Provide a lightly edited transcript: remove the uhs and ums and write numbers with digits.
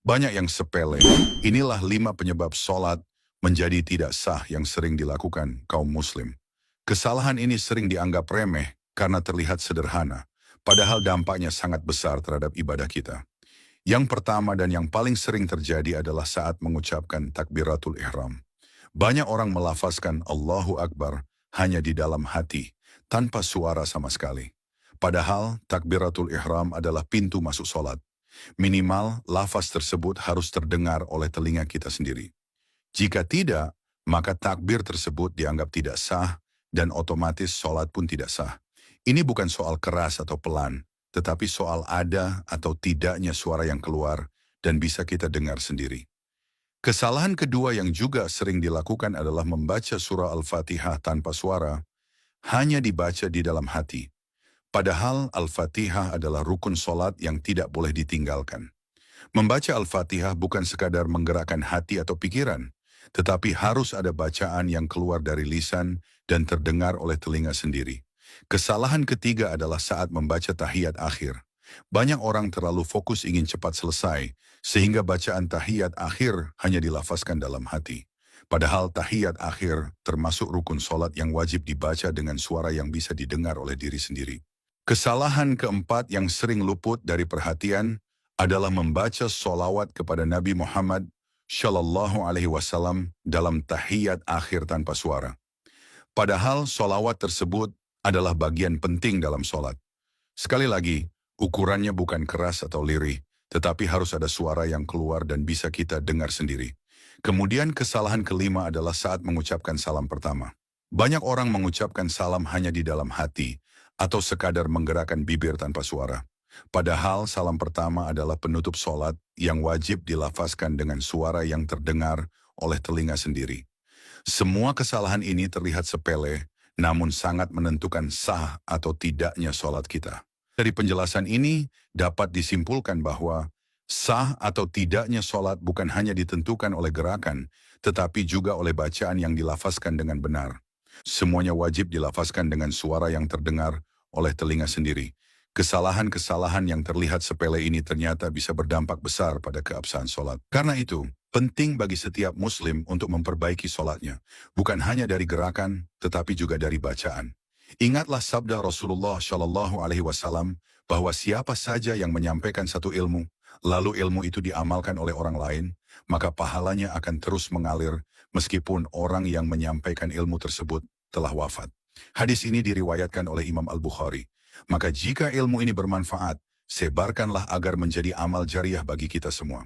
Banyak yang sepele. Inilah 5 penyebab sholat menjadi tidak sah yang sering dilakukan kaum muslim. Kesalahan ini sering dianggap remeh karena terlihat sederhana, padahal dampaknya sangat besar terhadap ibadah kita. Yang pertama dan yang paling sering terjadi adalah saat mengucapkan takbiratul ihram. Banyak orang melafazkan Allahu Akbar hanya di dalam hati, tanpa suara sama sekali. Padahal takbiratul ihram adalah pintu masuk sholat. Minimal, lafaz tersebut harus terdengar oleh telinga kita sendiri. Jika tidak, maka takbir tersebut dianggap tidak sah dan otomatis sholat pun tidak sah. Ini bukan soal keras atau pelan, tetapi soal ada atau tidaknya suara yang keluar dan bisa kita dengar sendiri. Kesalahan kedua yang juga sering dilakukan adalah membaca surah Al-Fatihah tanpa suara, hanya dibaca di dalam hati. Padahal Al-Fatihah adalah rukun solat yang tidak boleh ditinggalkan. Membaca Al-Fatihah bukan sekadar menggerakkan hati atau pikiran, tetapi harus ada bacaan yang keluar dari lisan dan terdengar oleh telinga sendiri. Kesalahan ketiga adalah saat membaca tahiyat akhir. Banyak orang terlalu fokus ingin cepat selesai, sehingga bacaan tahiyat akhir hanya dilafazkan dalam hati. Padahal tahiyat akhir termasuk rukun solat yang wajib dibaca dengan suara yang bisa didengar oleh diri sendiri. Kesalahan keempat yang sering luput dari perhatian adalah membaca sholawat kepada Nabi Muhammad Shallallahu Alaihi Wasallam dalam tahiyat akhir tanpa suara. Padahal sholawat tersebut adalah bagian penting dalam sholat. Sekali lagi, ukurannya bukan keras atau lirih, tetapi harus ada suara yang keluar dan bisa kita dengar sendiri. Kemudian kesalahan kelima adalah saat mengucapkan salam pertama. Banyak orang mengucapkan salam hanya di dalam hati, atau sekadar menggerakkan bibir tanpa suara. Padahal salam pertama adalah penutup sholat yang wajib dilafazkan dengan suara yang terdengar oleh telinga sendiri. Semua kesalahan ini terlihat sepele, namun sangat menentukan sah atau tidaknya sholat kita. Dari penjelasan ini, dapat disimpulkan bahwa sah atau tidaknya sholat bukan hanya ditentukan oleh gerakan, tetapi juga oleh bacaan yang dilafazkan dengan benar. Semuanya wajib dilafazkan dengan suara yang terdengar oleh telinga sendiri. Kesalahan-kesalahan yang terlihat sepele ini ternyata bisa berdampak besar pada keabsahan sholat. Karena itu, penting bagi setiap muslim untuk memperbaiki sholatnya, bukan hanya dari gerakan, tetapi juga dari bacaan. Ingatlah sabda Rasulullah Shallallahu Alaihi Wasallam bahwa siapa saja yang menyampaikan satu ilmu, lalu ilmu itu diamalkan oleh orang lain, maka pahalanya akan terus mengalir meskipun orang yang menyampaikan ilmu tersebut telah wafat. Hadis ini diriwayatkan oleh Imam Al-Bukhari. Maka jika ilmu ini bermanfaat, sebarkanlah agar menjadi amal jariah bagi kita semua.